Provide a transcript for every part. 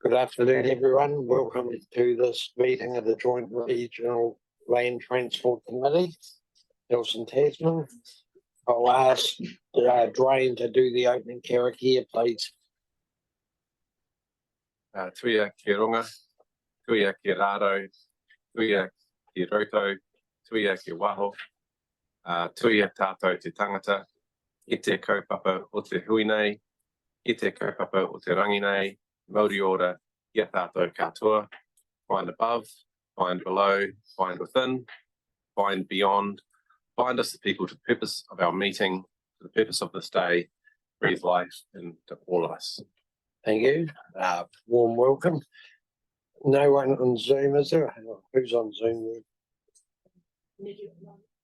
Good afternoon, everyone. Welcome to this meeting of the Joint Regional Land Transport Committee, Nelson Tasman. I'll ask Drain to do the opening karakia, please. Tuia ki runga, tuia ki raro, tuia ki roto, tuia ki waho, tuia tātou te tangata, I te kaupapa o te hui nei, I te kaupapa o te rangi nei, Māori ora, ia tātou katoa, find above, find below, find within, find beyond, find us the people to the purpose of our meeting, to the purpose of this day, breathe life into all of us. Thank you. Warm welcome. No one on Zoom, is there? Who's on Zoom?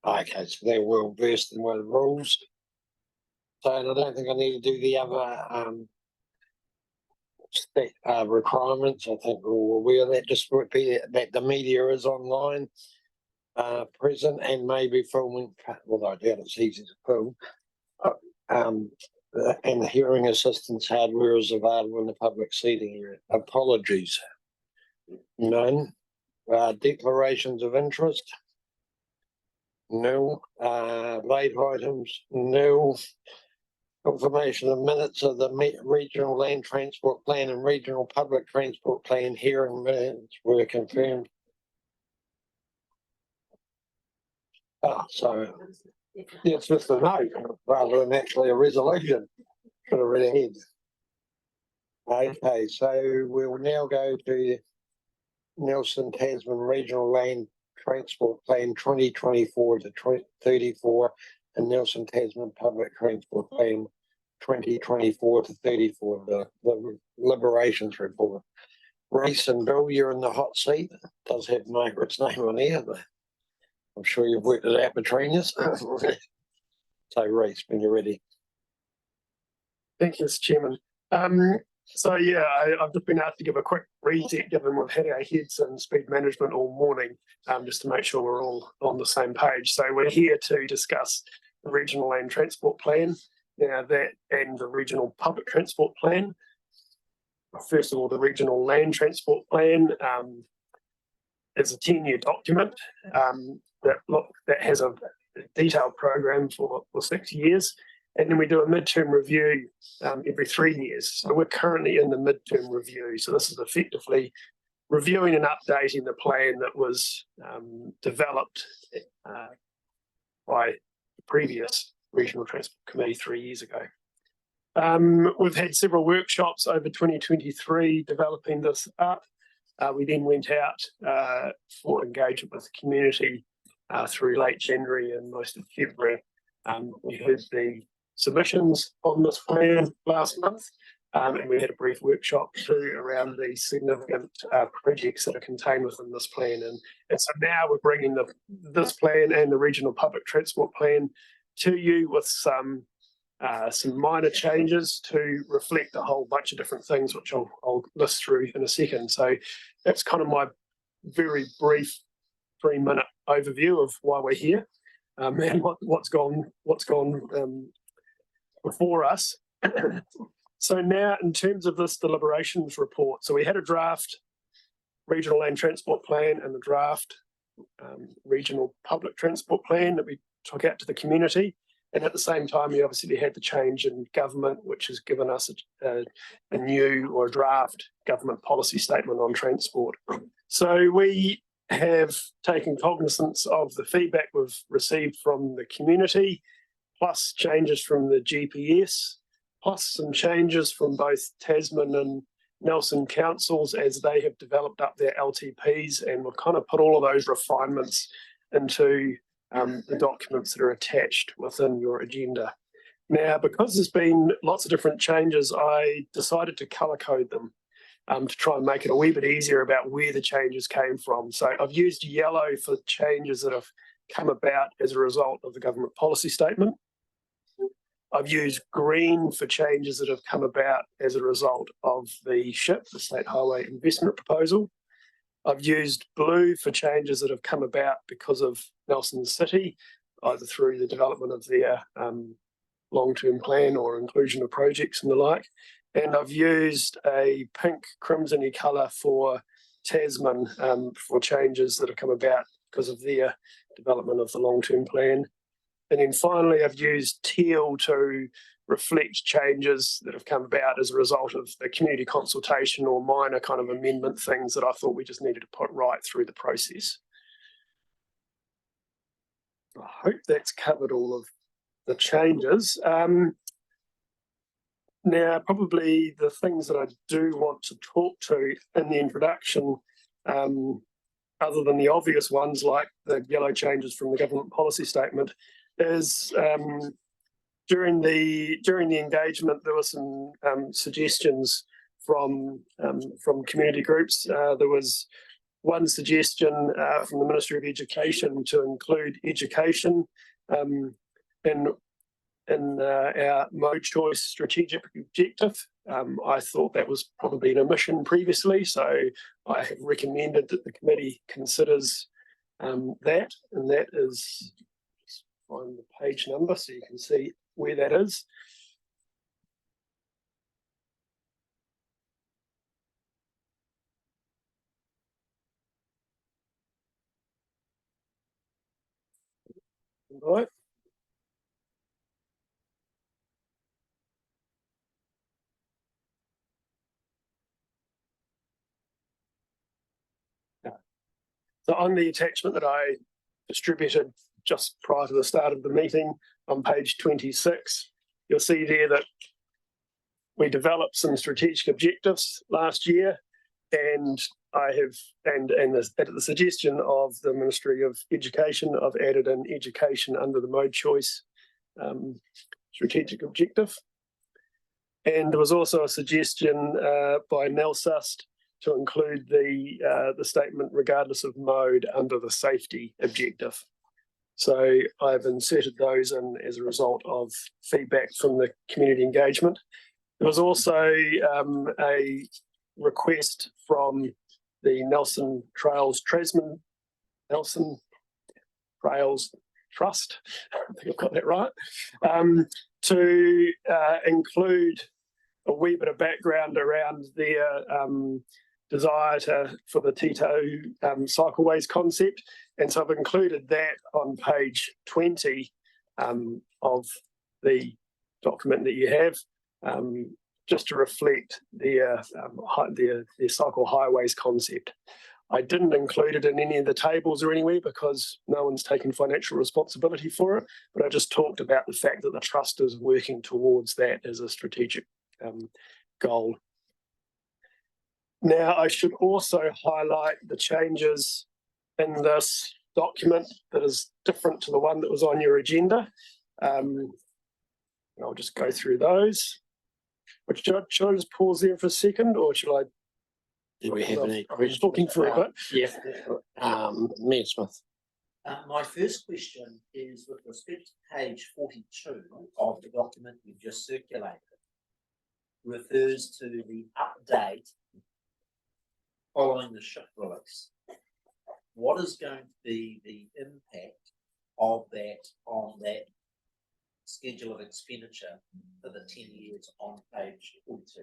Okay, so they're well versed in the rules. So I don't think I need to do the other requirements. I think we're all aware of that. Just repeat that the media is online, present, and maybe filming. Although I doubt it's easy to film. And the hearing assistance hardware is available in the public seating area. Apologies. None. Declarations of interest. Nil. Late items. Nil. Confirmation of minutes of the Regional Land Transport Plan and Regional Public Transport Plan hearing minutes were confirmed. So it's just a note rather than actually a resolution. Should have read ahead. Okay, so we'll now go to Nelson Tasman Regional Land Transport Plan 2024 to 34 and Nelson Tasman Public Transport Plan 2024 to 34, the Deliberations report. Reese and Bill, you're in the hot seat. It does have Margaret's name on here, but I'm sure you've worked it out between us. So Reese, when you're ready. Thank you, Mr. Chairman. So yeah, I've just been asked to give a quick reset, given we've had our heads in speed management all morning, just to make sure we're all on the same page. So we're here to discuss the Regional Land Transport Plan, that and the Regional Public Transport Plan. First of all, the Regional Land Transport Plan is a 10-year document that has a detailed program for 6 years. And then we do a midterm review every 3 years. So we're currently in the midterm review. So this is effectively reviewing and updating the plan that was developed by the previous Regional Transport Committee 3 years ago. We've had several workshops over 2023 developing this up. We then went out for engagement with the community through late January and most of February. We heard the submissions on this plan last month, and we had a brief workshop too around the significant projects that are contained within this plan. And so now we're bringing this plan and the Regional Public Transport Plan to you with some minor changes to reflect a whole bunch of different things, which I'll list through in a second. So that's kind of my very brief 3-minute overview of why we're here and what's gone before us. So now, in terms of this deliberations report, so we had a draft Regional Land Transport Plan and the draft Regional Public Transport Plan that we took out to the community. And at the same time, we obviously had the change in government, which has given us a new or a draft government policy statement on transport. So we have taken cognizance of the feedback we've received from the community, plus changes from the GPS, plus some changes from both Tasman and Nelson councils as they have developed up their LTPs, and we've kind of put all of those refinements into the documents that are attached within your agenda. Now, because there's been lots of different changes, I decided to colour code them to try and make it a wee bit easier about where the changes came from. So I've used yellow for changes that have come about as a result of the government policy statement. I've used green for changes that have come about as a result of the SHIP, the State Highway Investment Proposal. I've used blue for changes that have come about because of Nelson City, either through the development of their long-term plan or inclusion of projects and the like. And I've used a pink crimson-y colour for Tasman for changes that have come about because of their development of the long-term plan. And then finally, I've used teal to reflect changes that have come about as a result of the community consultation or minor kind of amendment things that I thought we just needed to put right through the process. I hope that's covered all of the changes. Now, probably the things that I do want to talk to in the introduction, other than the obvious ones like the yellow changes from the government policy statement, is during the engagement there were some suggestions from community groups. There was one suggestion from the Ministry of Education to include education in our mode choice strategic objective. I thought that was probably an omission previously, so I have recommended that the committee considers that, and that is, just find the page number so you can see where that is. Right. So on the attachment that I distributed just prior to the start of the meeting on page 26, you'll see there that we developed some strategic objectives last year, and I have, and at the suggestion of the Ministry of Education, I've added in education under the mode choice strategic objective. And there was also a suggestion by NELSUST to include the statement regardless of mode under the safety objective. So I've inserted those in as a result of feedback from the community engagement. There was also a request from the Nelson Trails Trust, I think I've got that right, to include a wee bit of background around their desire for the Tito cycleways concept. And so I've included that on page 20 of the document that you have, just to reflect their cycle highways concept. I didn't include it in any of the tables or anywhere because no one's taken financial responsibility for it, but I just talked about the fact that the trust is working towards that as a strategic goal. Now, I should also highlight the changes in this document that is different to the one that was on your agenda. I'll just go through those. But should I just pause there for a second, or should I? Do we have any I'm questions? talking for a bit. Yeah. Mayor Smith. My first question is with respect to page 42 of the document you've just circulated, refers to the update following the ship release. What is going to be the impact of that on that schedule of expenditure for the 10 years on page 42?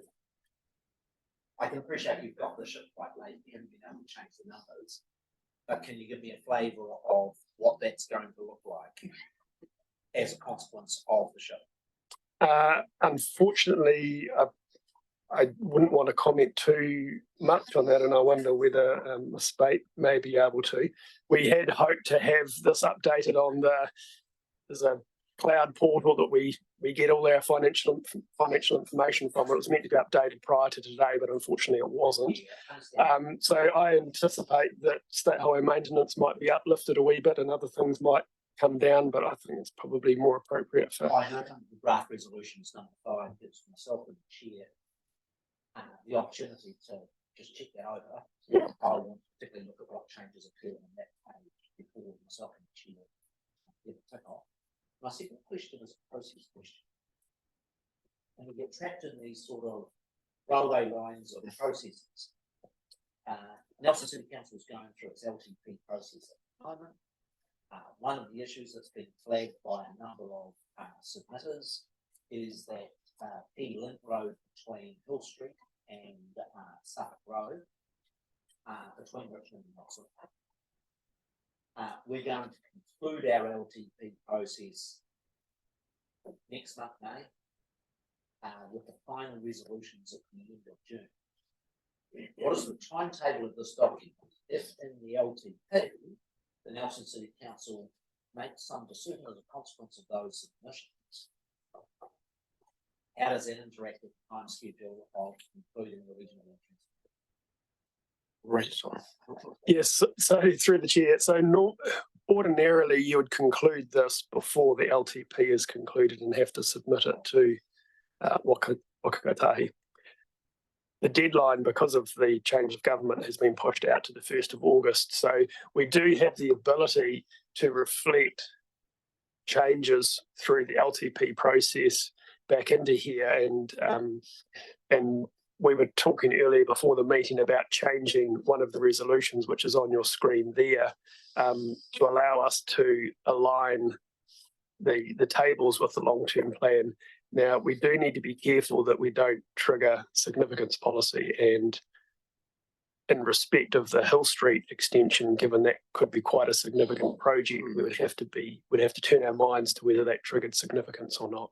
I can appreciate you've got the ship quite late, you haven't been able to change the numbers, but can you give me a flavour of what that's going to look like as a consequence of the ship? Unfortunately, I wouldn't want to comment too much on that, and I wonder whether Spate may be able to. We had hoped to have this updated on there's a cloud portal that we get all our financial information from. It was meant to be updated prior to today, but unfortunately it wasn't. So I anticipate that state highway maintenance might be uplifted a wee bit and other things might come down, but I think it's probably more appropriate for. I heard the draft resolutions number 5 gives myself and the chair the opportunity to just check that over. Yeah. I want to particularly look at what changes occur on that page before myself and the chair get a tick off. My second question is a process question. And we get trapped in these sort of railway lines of processes. Nelson City Council is going through its LTP process at the moment. One of the issues that's been flagged by a number of submitters is that Link Road between Hill Street and Suffolk Road, between Richmond and Oxford. We're going to conclude our LTP process next month, May, with the final resolutions at the end of June. What is the timetable of this document? If in the LTP, the Nelson City Council makes some decision as a consequence of those submissions, how does that interact with the time schedule of concluding the regional entrance? Right. Yes, so through the chair, ordinarily you would conclude this before the LTP is concluded and have to submit it to Waka The deadline, because of the change of government, has been pushed out to the 1st of August. So we do have the ability to reflect changes through the LTP process back into here, and we were talking earlier before the meeting about changing one of the resolutions, which is on your screen there, to allow us to align the tables with the long-term plan. Now, we do need to be careful that we don't trigger significance policy, and in respect of the Hill Street extension, given that could be quite a significant project, we'd have to turn our minds to whether that triggered significance or not.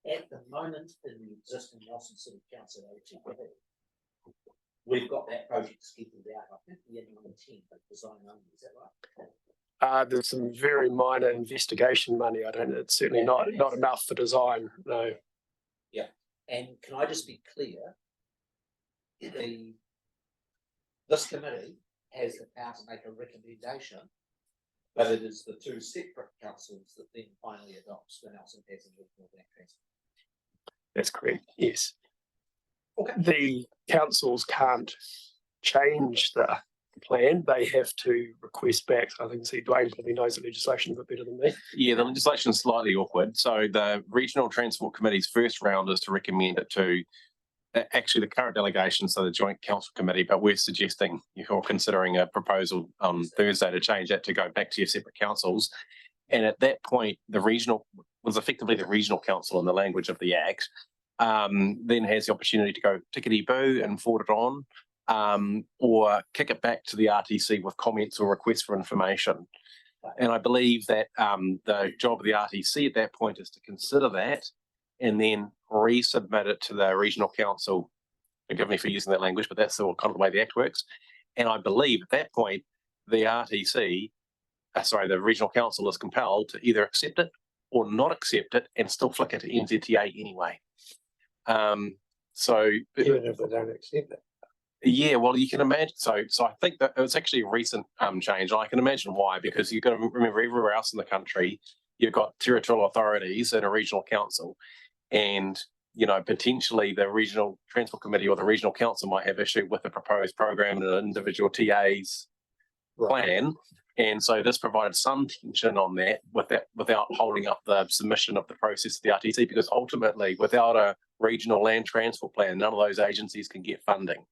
At the moment, in the existing Nelson City Council LTP, we've got that project scheduled out, I think, the end of 10, but design only, is that right? There's some very minor investigation money. I don't know, it's certainly not enough for design, no. Yeah, and can I just be clear? This committee has the power to make a recommendation, but it is the two separate councils that then finally adopts the Nelson Tasman Regional Land Transport. That's correct, yes. Okay. The councils can't change the plan. They have to request back. I think Dwayne probably knows the legislation a bit better than me. Yeah, the legislation is slightly awkward. So the Regional Transport Committee's first round is to recommend it to actually the current delegation, so the Joint Council Committee, but we're suggesting you're considering a proposal on Thursday to change that to go back to your separate councils. And at that point, the regional was effectively the regional council in the language of the Act, then has the opportunity to go tickety-boo and forward it on, or kick it back to the RTC with comments or requests for information. And I believe that the job of the RTC at that point is to consider that and then resubmit it to the regional council. Forgive me for using that language, but that's kind of the way the Act works. And I believe at that point, the the regional council is compelled to either accept it or not accept it and still flick it to NZTA anyway. So even if they don't accept it. Yeah, well, you can imagine. So I think that it was actually a recent change. And I can imagine why, because you've got to remember everywhere else in the country, you've got territorial authorities and a regional council, and potentially the regional transport committee or the regional council might have issue with the proposed program and an individual TA's plan. And so this provided some tension on that without holding up the submission of the process to the RTC, because ultimately, without a regional land transport plan, none of those agencies can get funding.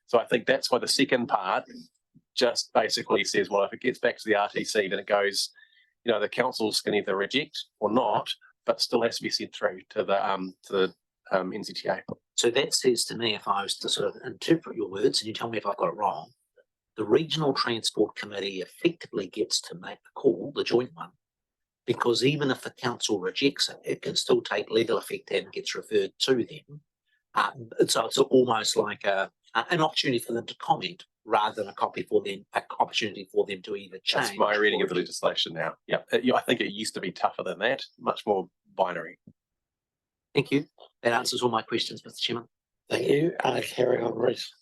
So I think that's why the second part just basically says, well, if it gets back to the RTC, then it goes, the councils can either reject or not, but still has to be sent through to the NZTA. So that says to me, if I was to sort of interpret your words, and you tell me if I've got it wrong, the Regional Transport Committee effectively gets to make the call, the joint one, because even if the council rejects it, it can still take legal effect and gets referred to them. So it's almost like an opportunity for them to comment rather than an opportunity for them to either change. That's my reading of the legislation now. Yeah, I think it used to be tougher than that, much more binary. Thank you. That answers all my questions, Mr. Chairman. Thank you. Carry on, Reece.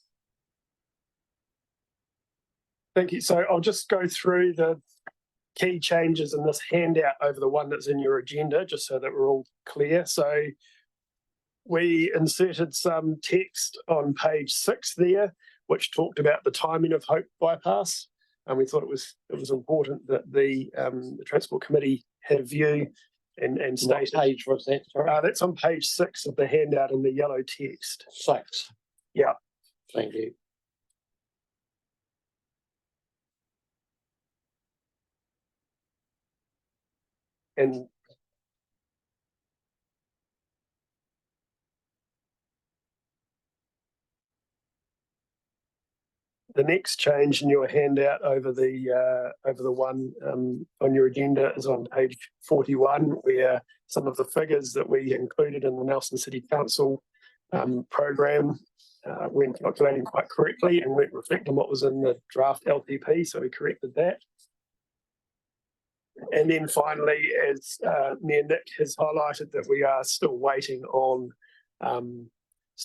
Thank you. So I'll just go through the key changes in this handout over the one that's in your agenda, just so that we're all clear. So we inserted some text on page 6 there, which talked about the timing of Hope Bypass. And we thought it was important that the Transport Committee had a view and stated. What page was that? Sorry? That's on page 6 of the handout in the yellow text. 6. Yeah. Thank you. And The next change in your handout over the one on your agenda is on page 41, where some of the figures that we included in the Nelson City Council program weren't calculating quite correctly and weren't reflecting what was in the draft LTP, so we corrected that. And then finally, as Mayor Nick has highlighted, that we are still waiting on the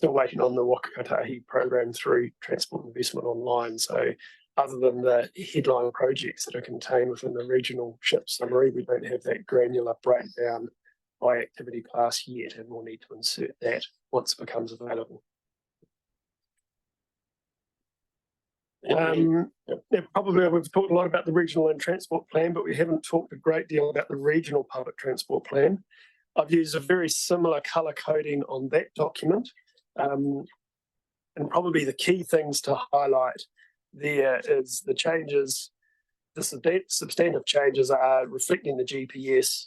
Wakakatahi program through Transport Investment Online. So other than the headline projects that are contained within the regional SHIP summary, we don't have that granular breakdown by activity class yet, and we'll need to insert that once it becomes available. Probably we've talked a lot about the regional land transport plan, but we haven't talked a great deal about the regional public transport plan. I've used a very similar colour coding on that document. And probably the key things to highlight there is the changes, the substantive changes are reflecting the GPS,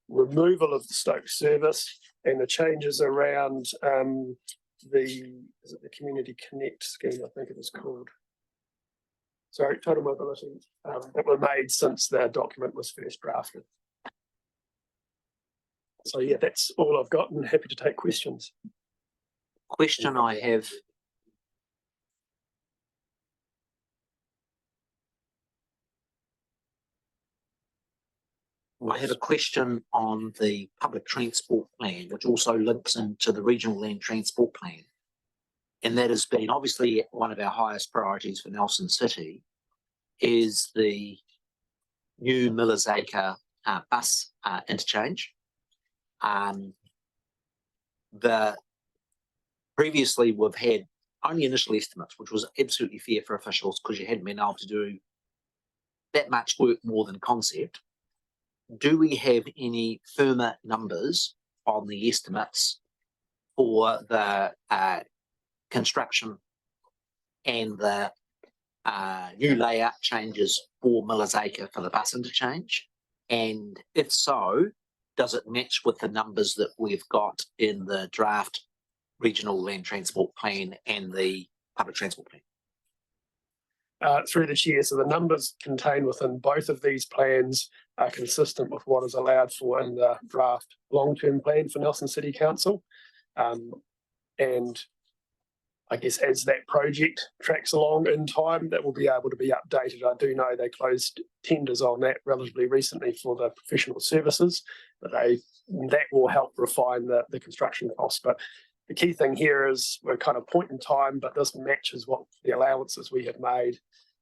removal of the Stoke service, and the changes around the Community Connect scheme, I think it was called. Sorry, total mobility that were made since the document was first drafted. So yeah, that's all I've got, and happy to take questions. Question I have. I have a question on the public transport plan, which also links into the regional land transport plan. And that has been obviously one of our highest priorities for Nelson City is the new Millers Acre bus interchange. Previously we've had only initial estimates, which was absolutely fair for officials because you hadn't been able to do that much work more than concept. Do we have any firmer numbers on the estimates for the construction and the new layout changes for Millers Acre for the bus interchange? And if so, does it match with the numbers that we've got in the draft regional land transport plan and the public transport plan? Through the chair, so the numbers contained within both of these plans are consistent with what is allowed for in the draft long-term plan for Nelson City Council. And I guess as that project tracks along in time, that will be able to be updated. I do know they closed tenders on that relatively recently for the professional services, but that will help refine the construction costs. But the key thing here is we're kind of point in time, but this matches what the allowances we have made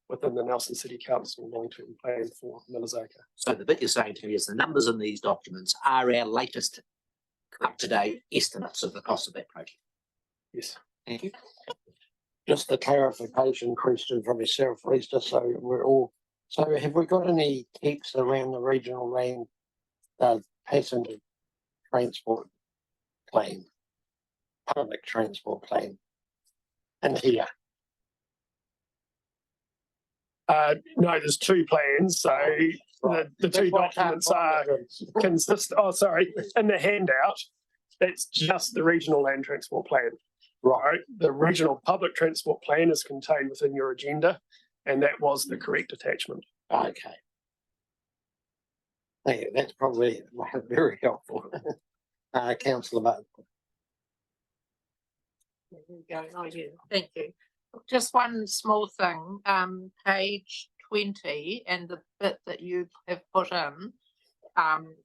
within the Nelson City Council long-term plan for Millers Acre. So the bit you're saying to me is the numbers in these documents are our latest up-to-date estimates of the cost of that project. Yes. Thank you. Just a clarification question from yourself, Rita, so we're all, so have we got any tips around the regional land passenger transport plan, public transport plan in here? No, there's two plans, so the two documents are consistent. Oh, sorry, in the handout, that's just the regional land transport plan. Right, the regional public transport plan is contained within your agenda, and that was the correct attachment. Okay. Thank you. That's probably very helpful. Councillor Button. There you go. Oh, yeah. Thank you. Just one small thing. Page 20 and the bit that you have put in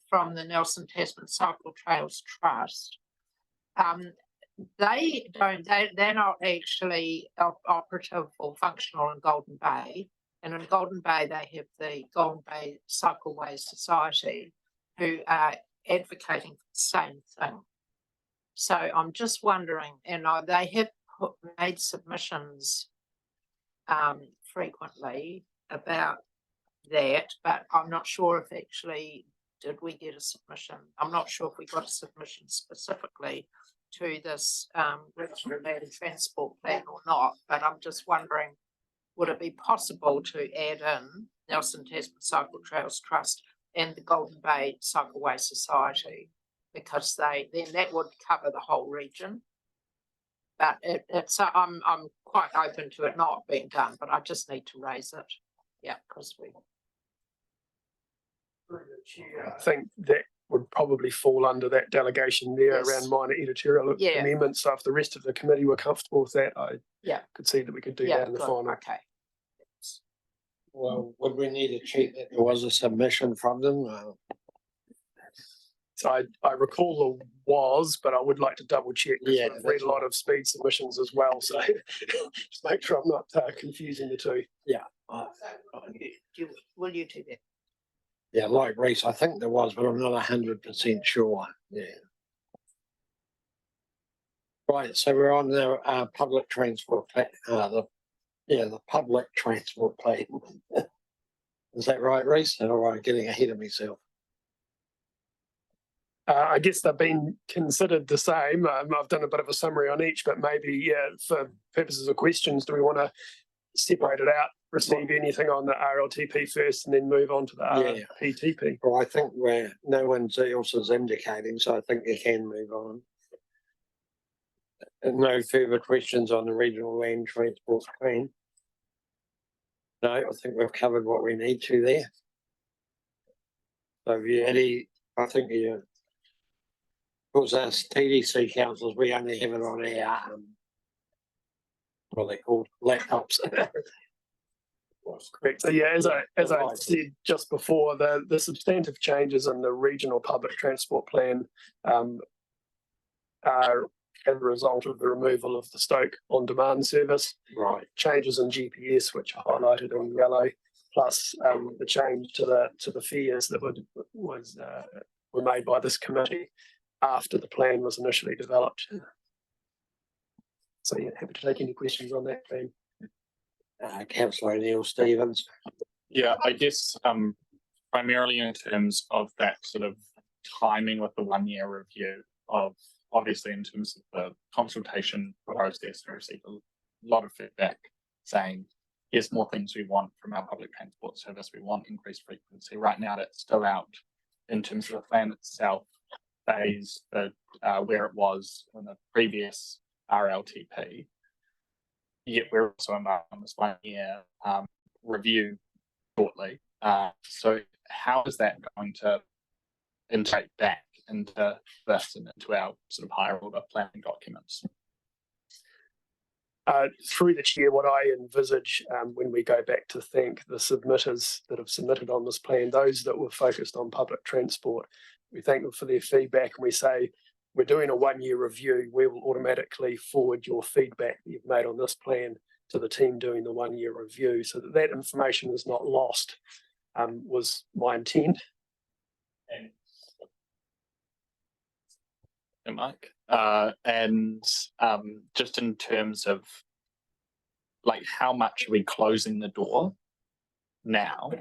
from the Nelson Tasman Cycle Trails Trust. They're not actually operative or functional in Golden Bay. And in Golden Bay, they have the Golden Bay Cycleway Society who are advocating for the same thing. So I'm just wondering, and they have made submissions frequently about that, but I'm not sure if actually, did we get a submission? I'm not sure if we got a submission specifically to this regional land transport plan or not, but I'm just wondering, would it be possible to add in Nelson Tasman Cycle Trails Trust and the Golden Bay Cycleway Society, because then that would cover the whole region. But I'm quite open to it not being done, but I just need to raise it. Yeah, because we. I think that would probably fall under that delegation there Yes. around minor editorial Yeah. amendments. So if the rest of the committee were comfortable with that, I could see that we could do that in the good, final. okay. Well, would we need to check that there was a submission from them? So I recall there was, but I would like to double check. Yeah, I've read a lot of speed submissions as well, so just make sure I'm not confusing the two. Will you do that? Yeah, like Reese, I think there was, but I'm not 100% sure. Yeah. Right, so we're on the public transport plan. The public transport plan. Is that right, Reese? All right, getting ahead of myself. I guess they've been considered the same. I've done a bit of a summary on each, but maybe for purposes of questions, do we want to separate it out, receive anything on the RLTP first, and then move on to the RPTP? Well, I think where no one else is indicating, so I think you can move on. And no further questions on the regional land transport plan. No, I think we've covered what we need to there. So if you any, I think you, of course, us TDC councils, we only have it on our, what are they called, laptops. Correct. So as I said just before, the substantive changes in the regional public transport plan are as a result of the removal of the Stoke on-demand service, Right. Changes in GPS, which are highlighted in yellow, plus the change to the fares that were made by this committee after the plan was initially developed. So happy to take any questions on that plan. Councillor Neil Stevens. Yeah, I guess primarily in terms of that sort of timing with the 1 year review of, obviously in terms of the consultation process, we received a lot of feedback saying, here's more things we want from our public transport service. We want increased frequency. Right now that's still out in terms of the plan itself, phase where it was in the previous RLTP. Yet we're also embarking on this 1 year review shortly. So how is that going to integrate back into this and into our sort of higher order planning documents? Through the chair, what I envisage when we go back to thank the submitters that have submitted on this plan, those that were focused on public transport, we thank them for their feedback and we say, we're doing a 1 year review. We will automatically forward your feedback that you've made on this plan to the team doing the 1 year review so that that information is not lost, was my intent. And Mike, and just in terms of like how much are we closing the door now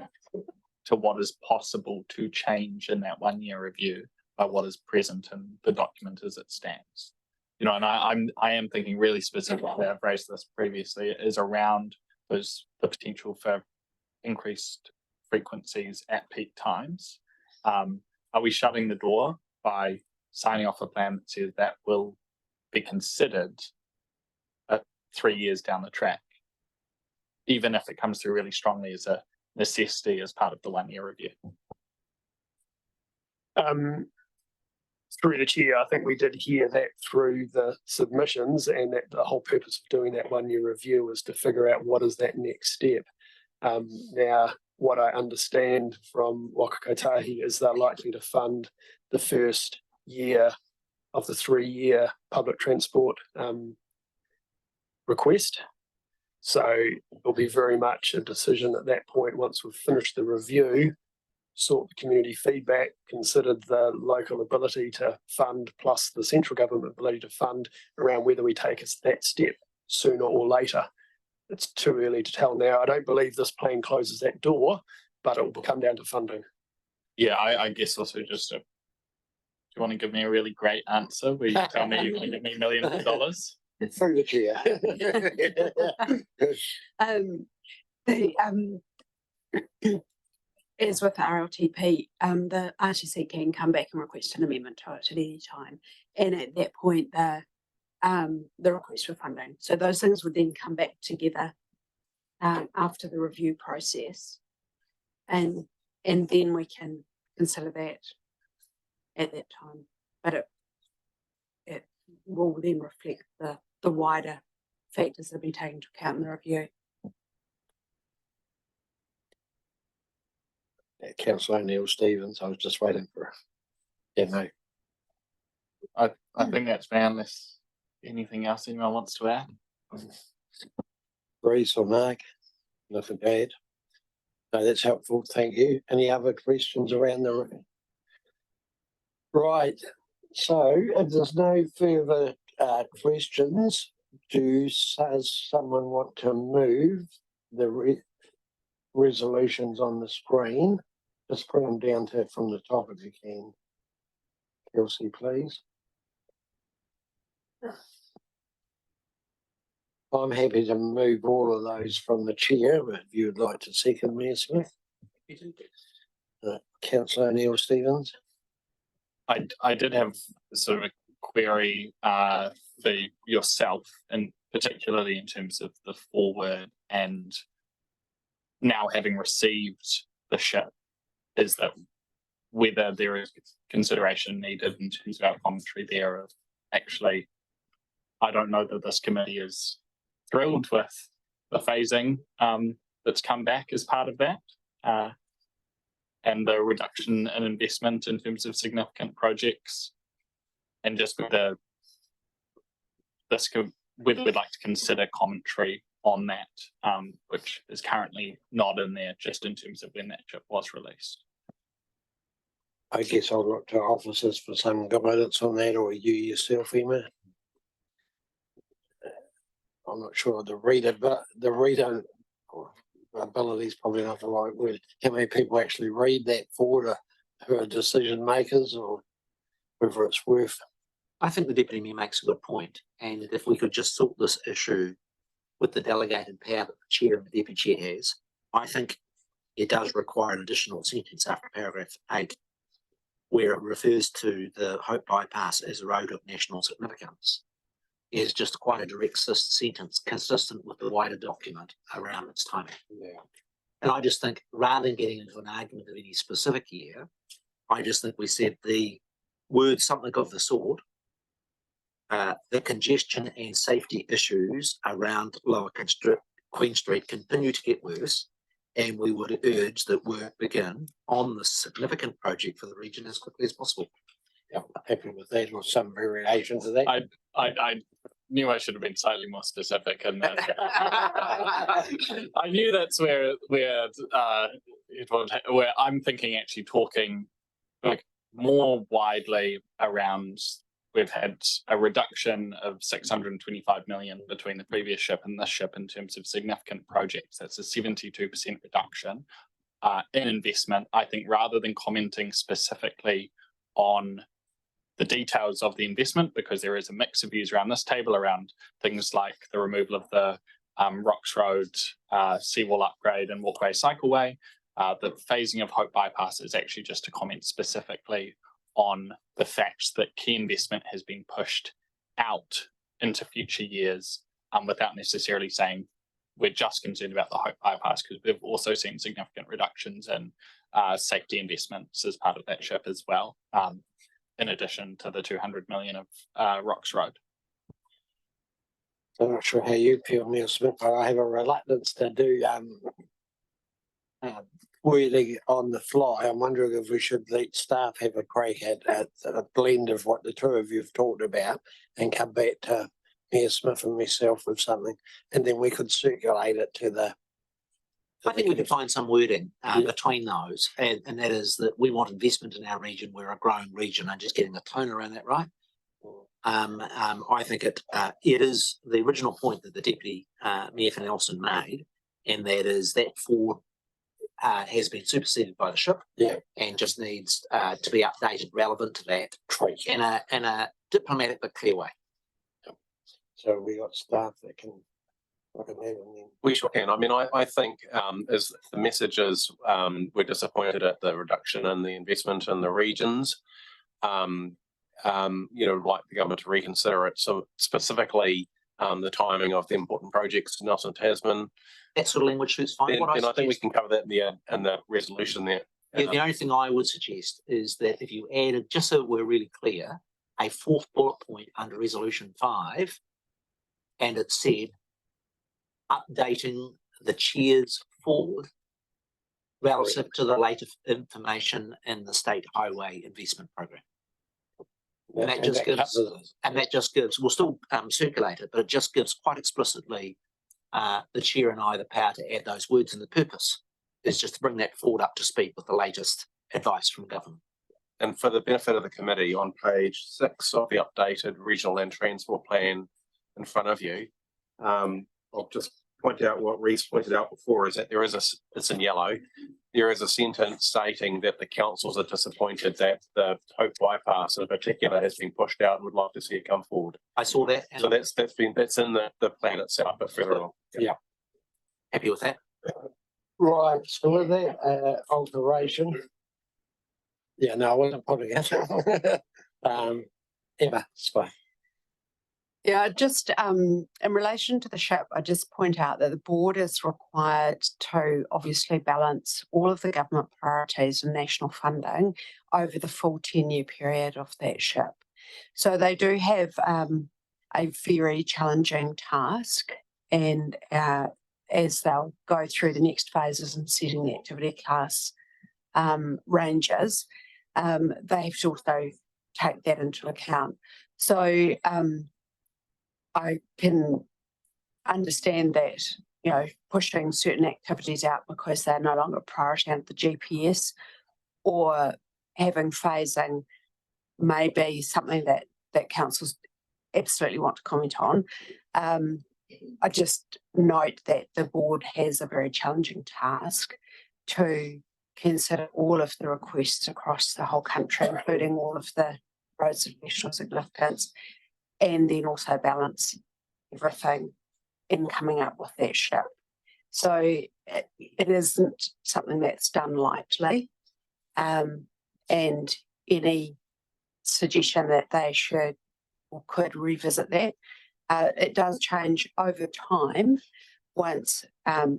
to what is possible to change in that 1 year review by what is present in the document as it stands? You know, and I am thinking really specifically, I've raised this previously, is around the potential for increased frequencies at peak times. Are we shutting the door by signing off a plan that says that will be considered 3 years down the track, even if it comes through really strongly as a necessity as part of the 1 year review? Through the chair, I think we did hear that through the submissions, and that the whole purpose of doing that 1 year review is to figure out what is that next step. Now, what I understand from Waka Kotahi is they're likely to fund the first year of the 3 year public transport request. So it'll be very much a decision at that point, once we've finished the review, sought the community feedback, considered the local ability to fund plus the central government ability to fund, around whether we take that step sooner or later. It's too early to tell now. I don't believe this plan closes that door, but it will come down to funding. Yeah, I guess also just do you want to give me a really great answer where you tell me you're going to give me millions of dollars? Through the chair. As with the RLTP, the RTC can come back and request an amendment to it at any time. And at that point, the the request for funding. So those things would then come back together after the review process, and then we can consider that at that time. But it will then reflect the wider factors that will be taken into account in the review. Councillor Neil Stevens, I was just waiting for, I think that's fair unless anything else anyone wants to add. Reese or Mark, nothing to add. No, that's helpful, thank you. Any other questions around the room? Right, so if there's no further questions, does someone want to move the resolutions on the screen? Just bring them down to from the top if you can. Kelsey, please. I'm happy to move all of those from the chair, but if you would like to second Mayor Smith. Councillor Neil Stevens. I did have sort of a query for yourself, and particularly in terms of the forward and now having received the ship, is that whether there is consideration needed in terms of our commentary there of actually, I don't know that this committee is thrilled with the phasing that's come back as part of that. And the reduction in investment in terms of significant projects, and just whether we'd like to consider commentary on that, which is currently not in there, just in terms of when that chip was released. I guess I'll look to officers for some guidance on that, or you yourself, Emma. I'm not sure the reader, but the reader ability is probably not the right word. How many people actually read that forward who are decision makers, or whether it's worth? I think the Deputy Mayor makes a good point, and if we could just sort this issue with the delegated power that the Chair and the Deputy Chair has, I think it does require an additional sentence after paragraph 8, where it refers to the Hope Bypass as a road of national significance. Is just quite a direct sentence consistent with the wider document around its timing. Yeah. And I just think rather than getting into an argument of any specific year, I just think we said the word something of the sort, the congestion and safety issues around Lower Queen Street continue to get worse, and we would urge that work begin on this significant project for the region as quickly as possible. Yeah, I'm happy with that, or some variation to that. I knew I should have been slightly more specific, and I knew that's where I'm thinking actually talking like more widely around. We've had a reduction of 625 million between the previous ship and this ship in terms of significant projects. That's a 72% reduction in investment. I think rather than commenting specifically on the details of the investment, because there is a mix of views around this table around things like the removal of the Rocks Road seawall upgrade and walkway cycleway. The phasing of Hope Bypass is actually just to comment specifically on the fact that key investment has been pushed out into future years, without necessarily saying we're just concerned about the Hope Bypass, because we've also seen significant reductions in safety investments as part of that ship as well, in addition to the 200 million of Rocks Road. I'm not sure how you feel, Neil Smith, but I have a reluctance to do wording on the fly. I'm wondering if we should let staff have a crack at a blend of what the two of you have talked about and come back to Mayor Smith and myself with something, and then we could circulate it to the. I think we could find some wording between those, and that is that we want investment in our region. We're a growing region, and just getting the tone around that right. I think it is the original point that the Deputy Mayor for Nelson made, and that is that Ford has been superseded by the ship, and just needs to be updated relevant to that in a diplomatic but clear way. So we got staff that can look at that, and then We sure can. I mean, I think as the message is, we're disappointed at the reduction in the investment in the regions. like the government to reconsider it. So specifically, the timing of the important projects in Nelson Tasman. That sort of language suits fine. Then I think we can cover that in the resolution there. The only thing I would suggest is that if you added, just so we're really clear, a fourth bullet point under resolution 5, and it said updating the chair's forward relative to the latest information in the state highway investment program. And that just gives, we'll still circulate it, but it just gives quite explicitly the chair and I the power to add those words, and the purpose is just to bring that forward up to speed with the latest advice from government. And for the benefit of the committee, on page 6 of the updated regional land transport plan in front of you, I'll just point out what Reece pointed out before, is that there is it's in yellow, there is a sentence stating that the councils are disappointed that the Hope bypass in particular has been pushed out and would like to see it come forward. I saw that. So that's in the plan itself, but further along. Yeah. Happy with that? Right, so with that alteration. Yeah, no, I wasn't putting it. Emma, it's fine. Yeah, just in relation to the SHIP, I just point out that the board is required to obviously balance all of the government priorities and national funding over the full 10-year period of that SHIP. So they do have a very challenging task, and as they'll go through the next phases and setting the activity class ranges, they have to also take that into account. So I can understand that, pushing certain activities out because they're no longer a priority under the GPS, or having phasing may be something that councils absolutely want to comment on. I just note that the board has a very challenging task to consider all of the requests across the whole country, including all of the roads of national significance, and then also balance everything in coming up with that SHIP. So it isn't something that's done lightly, and any suggestion that they should or could revisit that, it does change over time once,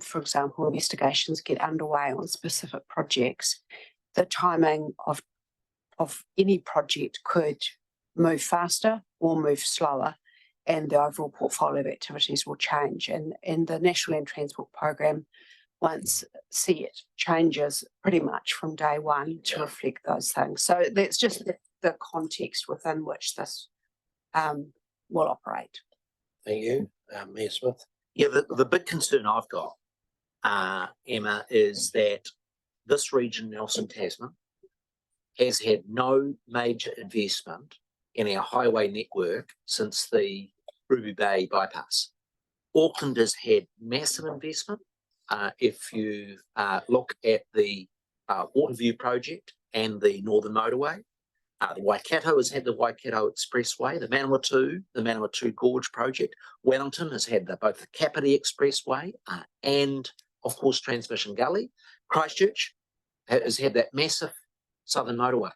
for example, investigations get underway on specific projects. The timing of any project could move faster or move slower, and the overall portfolio of activities will change. And the National Land Transport Program, once set, changes pretty much from day one to reflect those things. So that's just the context within which this will operate. Thank you, Mayor Smith. Yeah, the big concern I've got, Emma, is that this region, Nelson Tasman, has had no major investment in our highway network since the Ruby Bay bypass. Auckland has had massive investment. If you look at the Waterview project and the Northern Motorway, the Waikato has had the Waikato Expressway, the Manawatu Gorge project. Wellington has had both the Kapiti Expressway and, of course, Transmission Gully. Christchurch has had that massive Southern Motorway.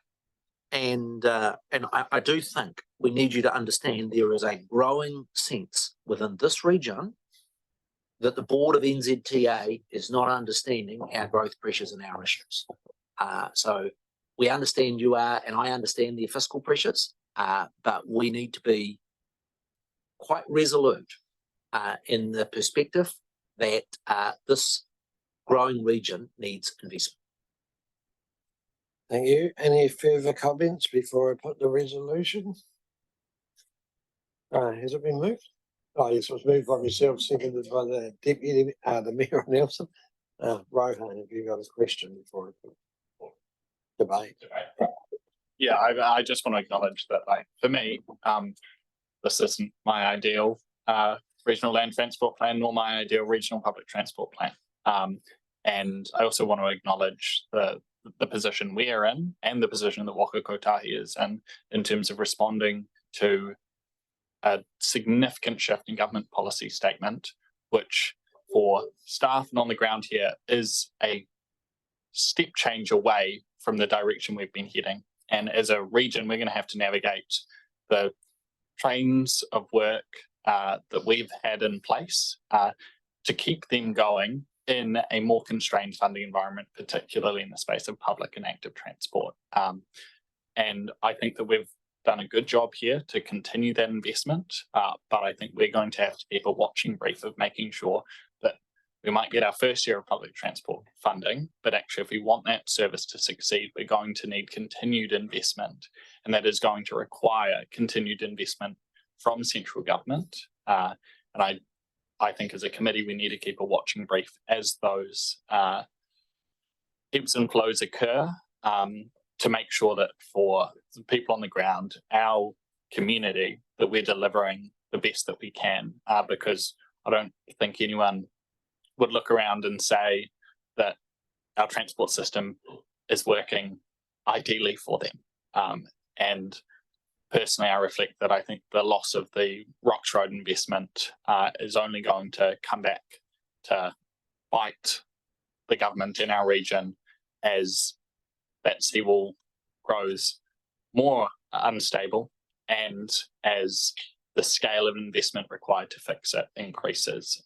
And I do think we need you to understand there is a growing sense within this region that the board of NZTA is not understanding our growth pressures and our issues. So we understand you are, and I understand the fiscal pressures, but we need to be quite resolute in the perspective that this growing region needs investment. Thank you. Any further comments before I put the resolution? Has it been moved? Oh, yes, it was moved by myself, seconded by the deputy, the Mayor Nelson. Rohan, have you got a question before I put debate? Yeah, I just want to acknowledge that, for me, this isn't my ideal regional land transport plan, nor my ideal regional public transport plan. And I also want to acknowledge the position we are in and the position that Waka Kotahi is in terms of responding to a significant shift in government policy statement, which for staff and on the ground here is a step change away from the direction we've been heading And as a region, we're going to have to navigate the trains of work that we've had in place to keep them going in a more constrained funding environment, particularly in the space of public and active transport. And I think that we've done a good job here to continue that investment, but I think we're going to have to keep a watching brief of making sure that we might get our first year of public transport funding, but actually if we want that service to succeed, we're going to need continued investment, and that is going to require continued investment from central government. And I think as a committee, we need to keep a watching brief as those ebbs and flows occur, to make sure that for the people on the ground, our community, that we're delivering the best that we can, because I don't think anyone would look around and say that our transport system is working ideally for them. And personally, I reflect that I think the loss of the Rocks Road investment is only going to come back to bite the government in our region as that seawall grows more unstable and as the scale of investment required to fix it increases.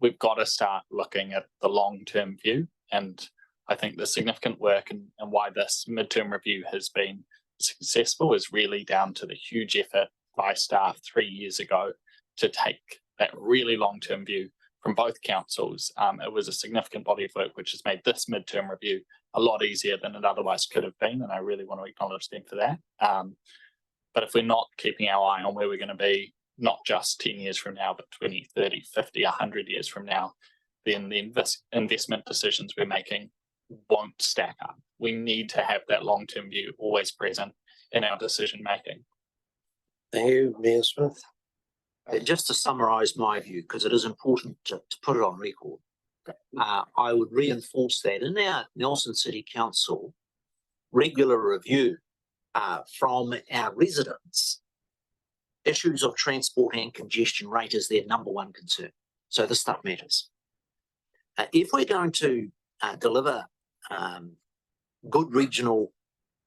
We've got to start looking at the long-term view, and I think the significant work and why this midterm review has been successful is really down to the huge effort by staff 3 years ago to take that really long-term view from both councils. It was a significant body of work which has made this midterm review a lot easier than it otherwise could have been, and I really want to acknowledge them for that. But if we're not keeping our eye on where we're going to be, not just 10 years from now, but 20, 30, 50, 100 years from now, then the investment decisions we're making won't stack up. We need to have that long-term view always present in our decision making. Thank you, Mayor Smith. Just to summarise my view, because it is important to put it on record, I would reinforce that in our Nelson City Council regular review from our residents, issues of transport and congestion rate is their number one concern. So this stuff matters. If we're going to deliver good regional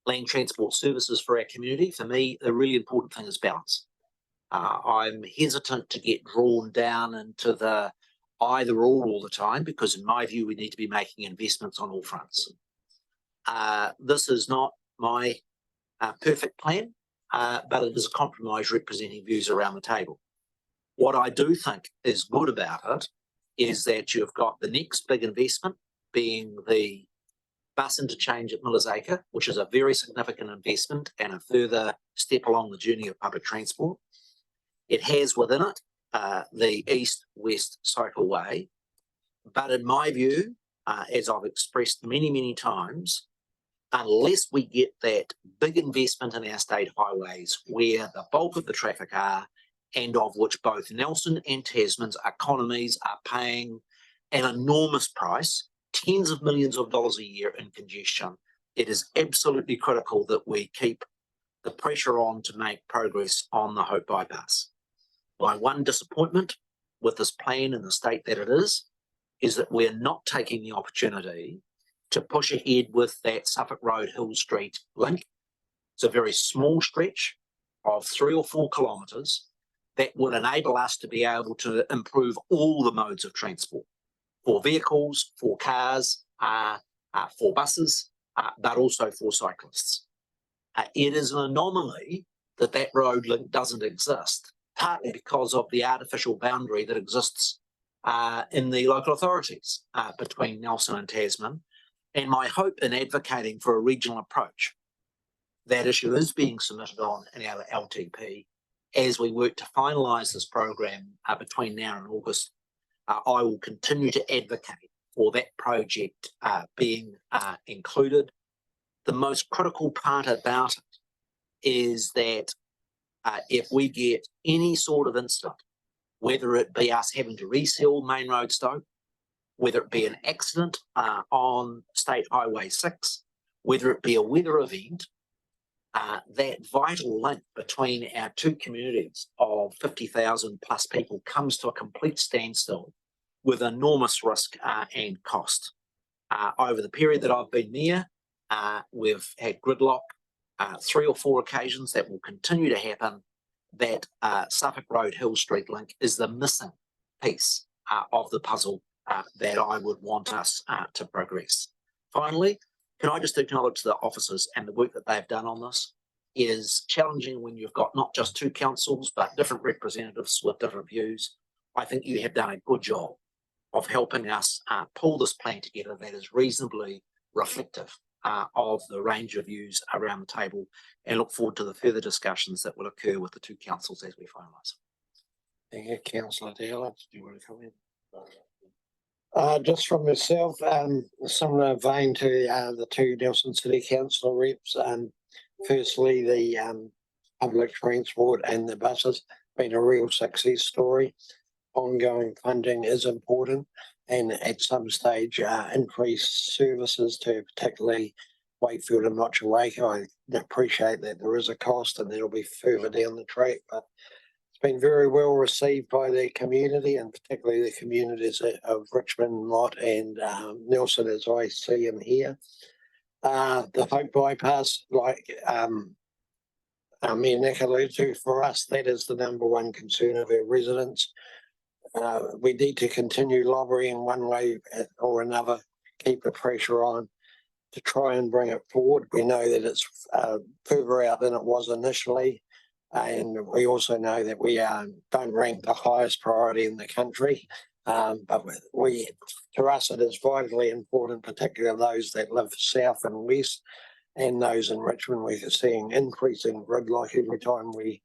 land transport services for our community, for me, the really important thing is balance. I'm hesitant to get drawn down into the either or all the time, because in my view, we need to be making investments on all fronts. This is not my perfect plan, but it is a compromise representing views around the table. What I do think is good about it is that you've got the next big investment being the bus interchange at Millers Acre, which is a very significant investment and a further step along the journey of public transport. It has within it the east-west cycleway, but in my view, as I've expressed many, many times, unless we get that big investment in our state highways where the bulk of the traffic are, and of which both Nelson and Tasman's economies are paying an enormous price, tens of millions of dollars a year in congestion, it is absolutely critical that we keep the pressure on to make progress on the Hope Bypass. My one disappointment with this plan in the state that it is that we're not taking the opportunity to push ahead with that Suffolk Road Hill Street link. It's a very small stretch of 3 or 4 kilometres that would enable us to be able to improve all the modes of transport for vehicles, for cars, for buses, but also for cyclists. It is an anomaly that that road link doesn't exist, partly because of the artificial boundary that exists in the local authorities between Nelson and Tasman. And my hope in advocating for a regional approach, that issue is being submitted on in our LTP as we work to finalise this program between now and August. I will continue to advocate for that project being included. The most critical part about it is that if we get any sort of incident, whether it be us having to reseal Main Road Stoke, whether it be an accident on State Highway 6, whether it be a weather event, that vital link between our two communities of 50,000 plus people comes to a complete standstill with enormous risk and cost. Over the period that I've been there, we've had gridlock 3 or 4 occasions that will continue to happen, that Suffolk Road Hill Street link is the missing piece of the puzzle that I would want us to progress. Finally, can I just acknowledge the officers and the work that they've done on this? It is challenging when you've got not just 2 councils, but different representatives with different views. I think you have done a good job of helping us pull this plan together that is reasonably reflective of the range of views around the table, and look forward to the further discussions that will occur with the 2 councils as we finalise. Thank you, Councillor Taylor. Do you want to come in? Just from myself, similar vein to the 2 Nelson City Council reps. Firstly, the public transport and the buses been a real success story. Ongoing funding is important, and at some stage, increased services to particularly Wakefield and Motueka. I appreciate that there is a cost, and that'll be further down the track, but it's been very well received by the community, and particularly the communities of Richmond, Mott and Nelson, as I see and hear. The Hope Bypass, like me and Nick alluded to, for us, that is the #1 concern of our residents. We need to continue lobbying one way or another, keep the pressure on to try and bring it forward. We know that it's further out than it was initially, and we also know that we don't rank the highest priority in the country. But to us, it is vitally important, particularly those that live south and west, and those in Richmond. We're seeing increasing gridlock every time we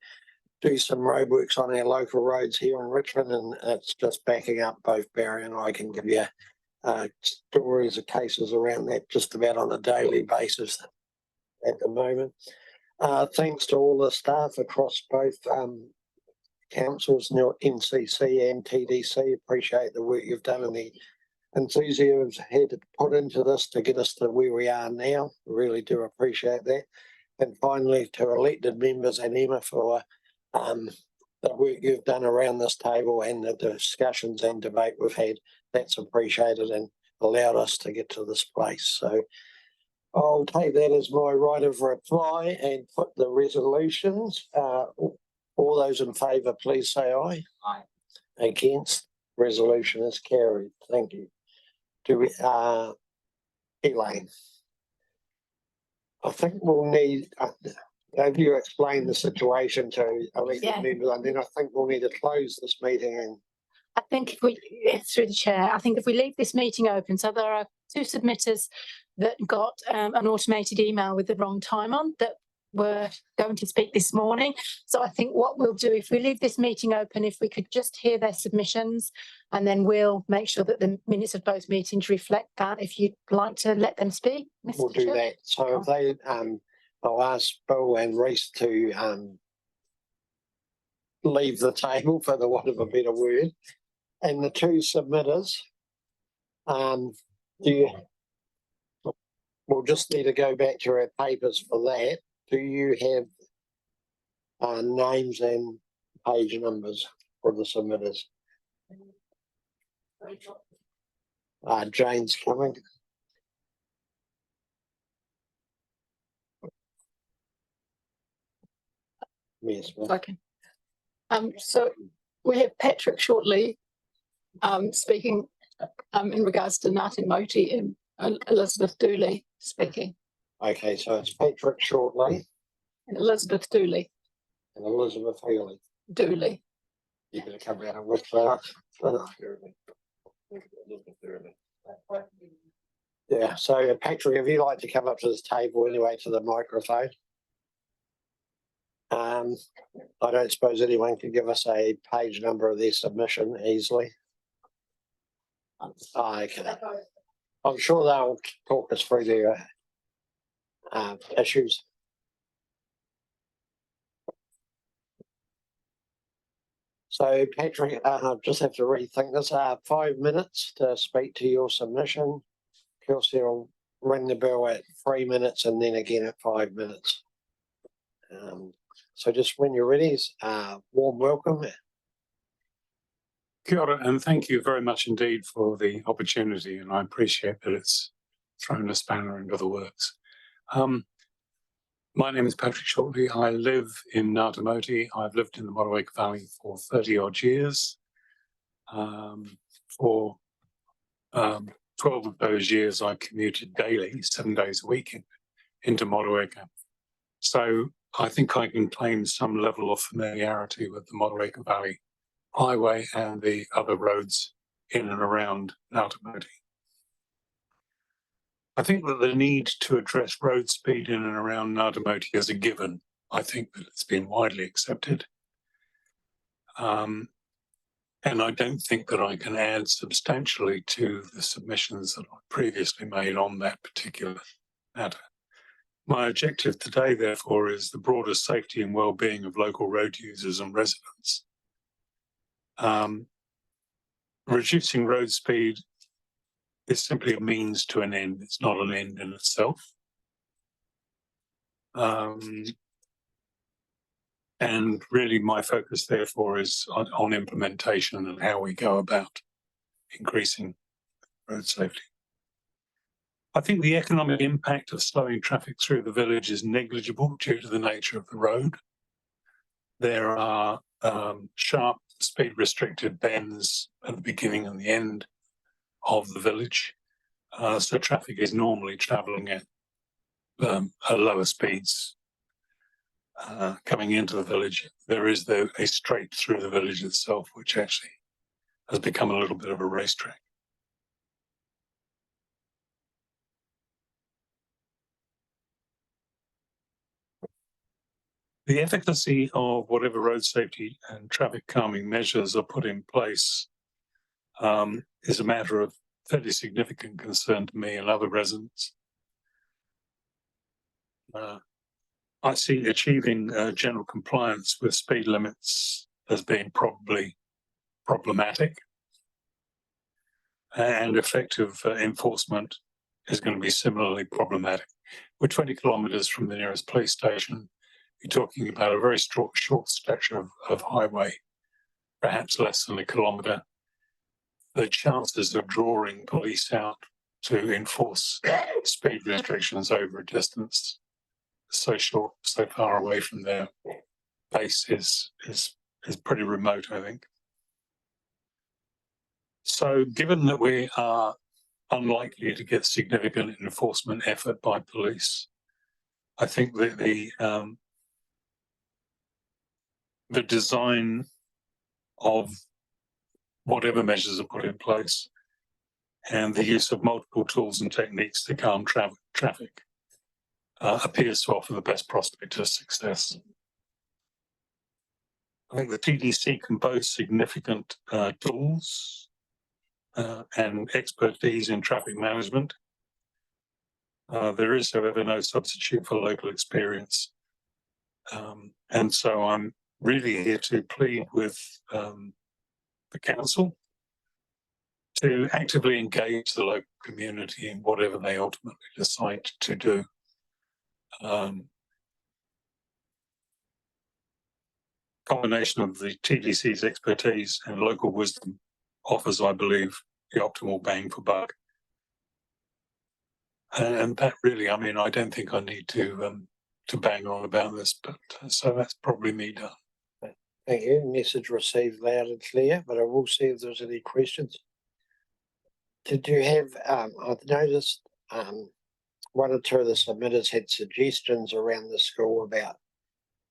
do some roadworks on our local roads here in Richmond, and it's just backing up. Both Barry and I can give you stories of cases around that just about on a daily basis at the moment. Thanks to all the staff across both councils, NCC and TDC. Appreciate the work you've done and the enthusiasm had to put into this to get us to where we are now. Really do appreciate that. And finally, to elected members and Emma for the work you've done around this table and the discussions and debate we've had. That's appreciated and allowed us to get to this place. So I'll take that as my right of reply and put the resolutions. All those in favour, please say aye. Aye. Against? Resolution is carried. Thank you. Elaine, I think we'll need, have you explained the situation to elected members, and then I think we'll need to close this meeting. And I think if we, through the chair, I think if we leave this meeting open, so there are 2 submitters that got an automated email with the wrong time on that were going to speak this morning. So I think what we'll do, if we leave this meeting open, if we could just hear their submissions, and then we'll make sure that the minutes of both meetings reflect that. If you'd like to let them speak, Mr. we'll do Chair. that. So if they, I'll ask Bill and Reese to leave the table, for the want of a better word, and the 2 submitters. We'll just need to go back to our papers for that. Do you have names and page numbers for the submitters? Jane's coming. Yes, ma'am. Okay. So we have Patrick shortly speaking in regards to Ngāti Moti, and Elizabeth Dooley speaking. Okay, so it's Patrick Shortley And Elizabeth Dooley. and Elizabeth Healy. Dooley. You're going to come out and look that. Yeah, so Patrick, if you'd like to come up to this table anyway, to the microphone. I don't suppose anyone can give us a page number of their submission easily. Okay. I'm sure they'll talk us through their issues. So Patrick, just have to rethink this. 5 minutes to speak to your submission. Kelsey will ring the bell at 3 minutes and then again at 5 minutes. So just when you're ready, warm welcome. Kia ora, and thank you very much indeed for the opportunity, and I appreciate that it's thrown a spanner into the works. My name is Patrick Shortley. I live in Ngātamoti. I've lived in the Motueka Valley for 30 odd years. For 12 of those years, I commuted daily, 7 days a week into Motueka. So I think I can claim some level of familiarity with the Motueka Valley Highway and the other roads in and around Ngātamoti. I think that the need to address road speed in and around Ngātamoti is a given. I think that it's been widely accepted. And I don't think that I can add substantially to the submissions that I previously made on that particular matter. My objective today, therefore, is the broader safety and well-being of local road users and residents. Reducing road speed is simply a means to an end. It's not an end in itself. And really my focus, therefore, is on implementation and how we go about increasing road safety. I think the economic impact of slowing traffic through the village is negligible due to the nature of the road. There are sharp speed restricted bends at the beginning and the end of the village. So traffic is normally travelling at lower speeds. Coming into the village, there is a straight through the village itself, which actually has become a little bit of a racetrack. The efficacy of whatever road safety and traffic calming measures are put in place is a matter of fairly significant concern to me and other residents. I see achieving general compliance with speed limits as being probably problematic, and effective enforcement is going to be similarly problematic. We're 20 kilometres from the nearest police station. You're talking about a very short stretch of highway, perhaps less than a kilometre. The chances of drawing police out to enforce speed restrictions over a distance so short, so far away from their base is pretty remote, I think. So given that we are unlikely to get significant enforcement effort by police, I think that the design of whatever measures are put in place and the use of multiple tools and techniques to calm traffic appears to offer the best prospect of success. I think the TDC can boast significant tools and expertise in traffic management. There is, however, no substitute for local experience. And so I'm really here to plead with the council to actively engage the local community in whatever they ultimately decide to do. Combination of the TDC's expertise and local wisdom offers, I believe, the optimal bang for buck. And that really, I mean, I don't think I need to bang on about this, but so that's probably me done. Thank you. Message received loud and clear, but I will see if there's any questions. Did you have, I've noticed one or two of the submitters had suggestions around the school about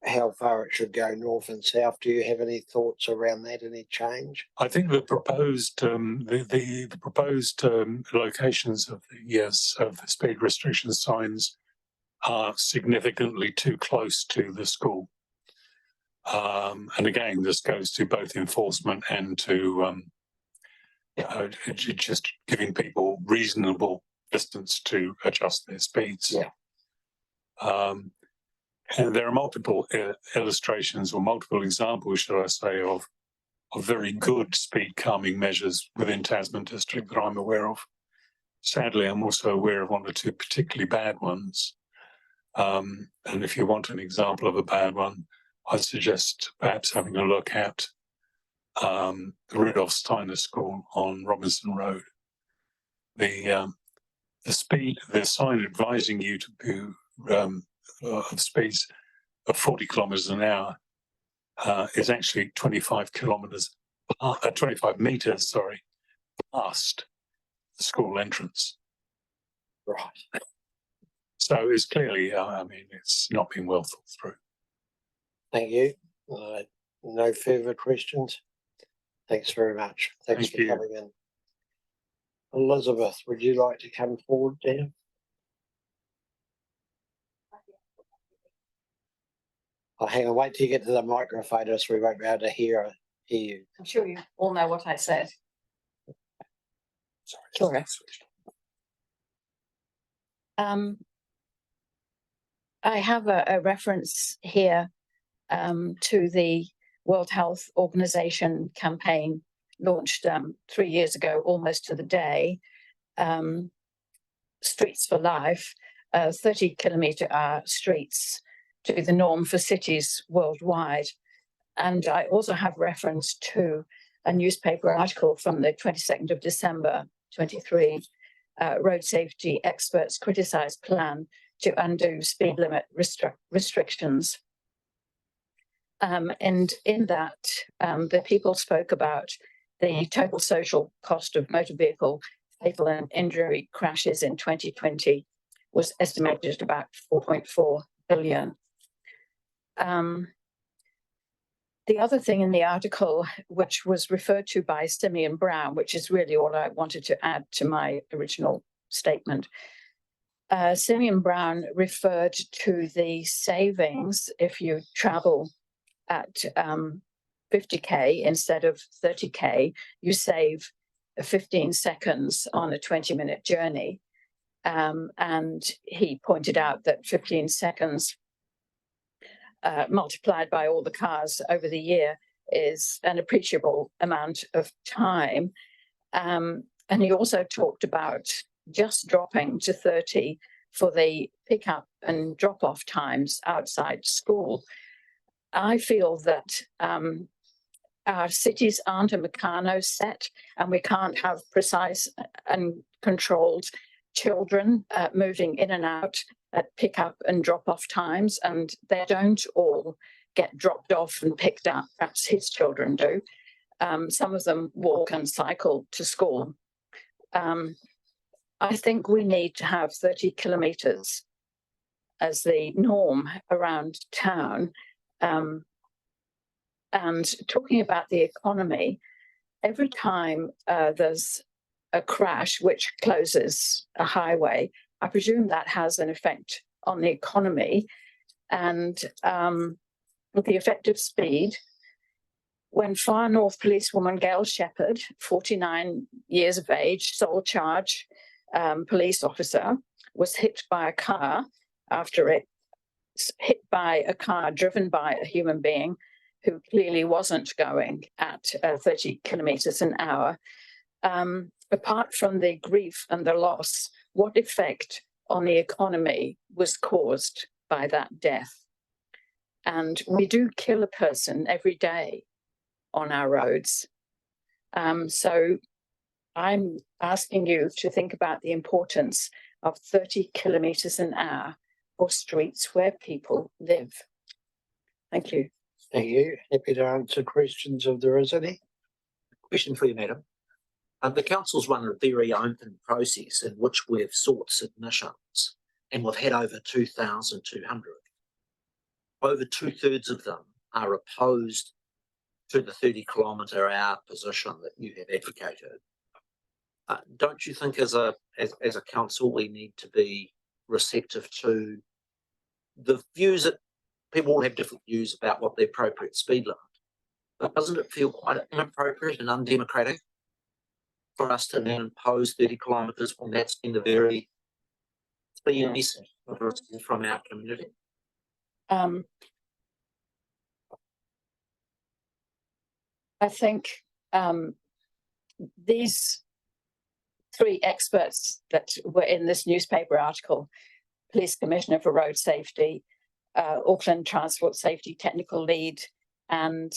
how far it should go north and south. Do you have any thoughts around that? Any change? I think the proposed the proposed locations of the speed restriction signs are significantly too close to the school. And again, this goes to both enforcement and to just giving people reasonable distance to adjust their speeds. Yeah. And there are multiple illustrations or multiple examples, should I say, of very good speed calming measures within Tasman district that I'm aware of. Sadly, I'm also aware of one or two particularly bad ones. And if you want an example of a bad one, I'd suggest perhaps having a look at the Rudolph Steiner School on Robinson Road. The sign advising you to of speeds of 40 kilometres an hour is actually 25 metres, sorry, past the school entrance. Right. So it's clearly, I mean, it's not been well thought through. Thank you. No further questions. Thanks very much. Thanks Thank for you. coming in. Elizabeth, would you like to come forward, Dan? Oh, hang on, wait till you get to the microphone, so we won't be able to hear you. I'm sure you all know what I said. Sorry. I have a reference here to the World Health Organization campaign launched 3 years ago, almost to the day. Streets for Life, 30-kilometre streets to the norm for cities worldwide. And I also have reference to a newspaper article from the 22nd of December 23. Road safety experts criticise plan to undo speed limit restrictions. And in that, the people spoke about the total social cost of motor vehicle fatal and injury crashes in 2020 was estimated at about 4.4 billion. The other thing in the article, which was referred to by Simeon Brown, which is really all I wanted to add to my original statement. Simeon Brown referred to the savings if you travel at 50k instead of 30k, you save 15 seconds on a 20-minute journey. And he pointed out that 15 seconds multiplied by all the cars over the year is an appreciable amount of time. And he also talked about just dropping to 30 for the pickup and drop-off times outside school. I feel that our cities aren't a Meccano set, and we can't have precise and controlled children moving in and out at pick-up and drop-off times, and they don't all get dropped off and picked up. Perhaps his children do. Some of them walk and cycle to school. I think we need to have 30 kilometres as the norm around town. And talking about the economy, every time there's a crash which closes a highway, I presume that has an effect on the economy and with the effective speed. When Far North policewoman Gail Shepherd, 49 years of age, sole charge police officer, was hit by a car after it hit by a car driven by a human being who clearly wasn't going at 30 kilometres an hour. Apart from the grief and the loss, what effect on the economy was caused by that death? And we do kill a person every day on our roads. So I'm asking you to think about the importance of 30 kilometres an hour for streets where people live. Thank you. Thank you. Happy to answer questions if there is any. Question for you, madam. The council's run a very open process in which we've sought submissions, and we've had over 2,200. Over 2/3 of them are opposed to the 30-kilometre-hour position that you have advocated. Don't you think as a council we need to be receptive to the views that people will have different views about what the appropriate speed limit? But doesn't it feel quite inappropriate and undemocratic for us to then impose 30 kilometres when that's been the very clear message from our community? I think these three experts that were in this newspaper article, Police Commissioner for Road Safety, Auckland Transport Safety Technical Lead, and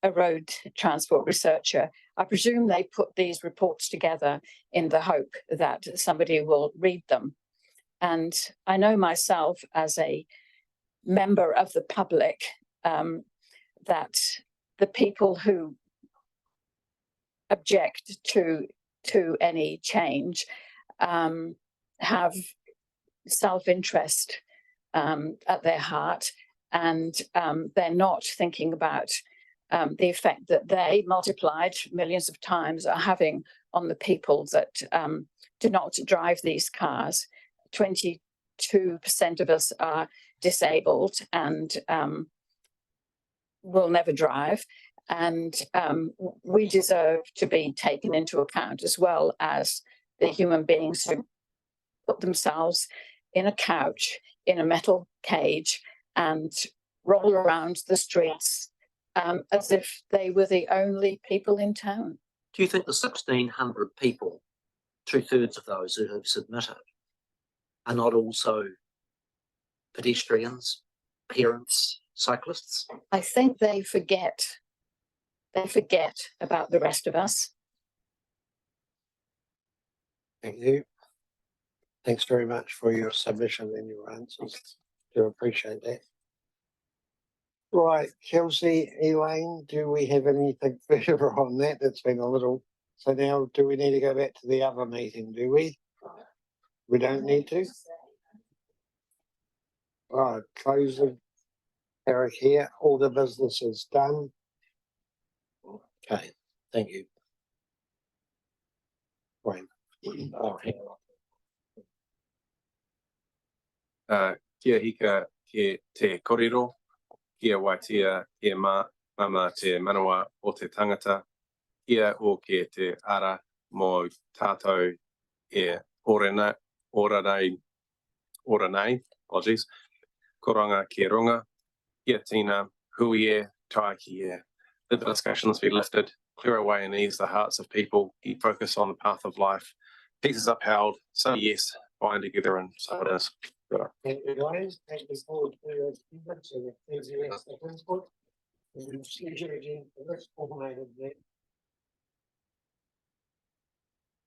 a road transport researcher, I presume they put these reports together in the hope that somebody will read them. And I know myself as a member of the public that the people who object to any change have self-interest at their heart, and they're not thinking about the effect that they, multiplied millions of times, are having on the people that do not drive these cars. 22% of us are disabled and will never drive. And we deserve to be taken into account, as well as the human beings who put themselves in a couch, in a metal cage, and roll around the streets as if they were the only people in town. Do you think the 1,600 people, 2/3 of those who have submitted, are not also pedestrians, parents, cyclists? I think they forget about the rest of us. Thank you. Thanks very much for your submission and your answers. Do appreciate that. Right, Kelsey, Elaine, do we have anything further on that? It's been a little, so now do we need to go back to the other meeting, do we? We don't need to? Right, closing. Eric here, all the business is done. Okay, thank you. Wayne. Oh, hang on. Kia hika ke te korero, kia waitia e mama te manawa o te tangata, kia o ke te ara mo tātou e oranei, apologies, koranga ki runga, kia tina, hui e, tai ki e. Let the discussions be lifted, clear away and ease the hearts of people, keep focus on the path of life. Peace is upheld, so yes, bind together and so it is. Thank you, guys. Thank you forward for your feedback. So the things you asked the principal. And we'll see you again for this automated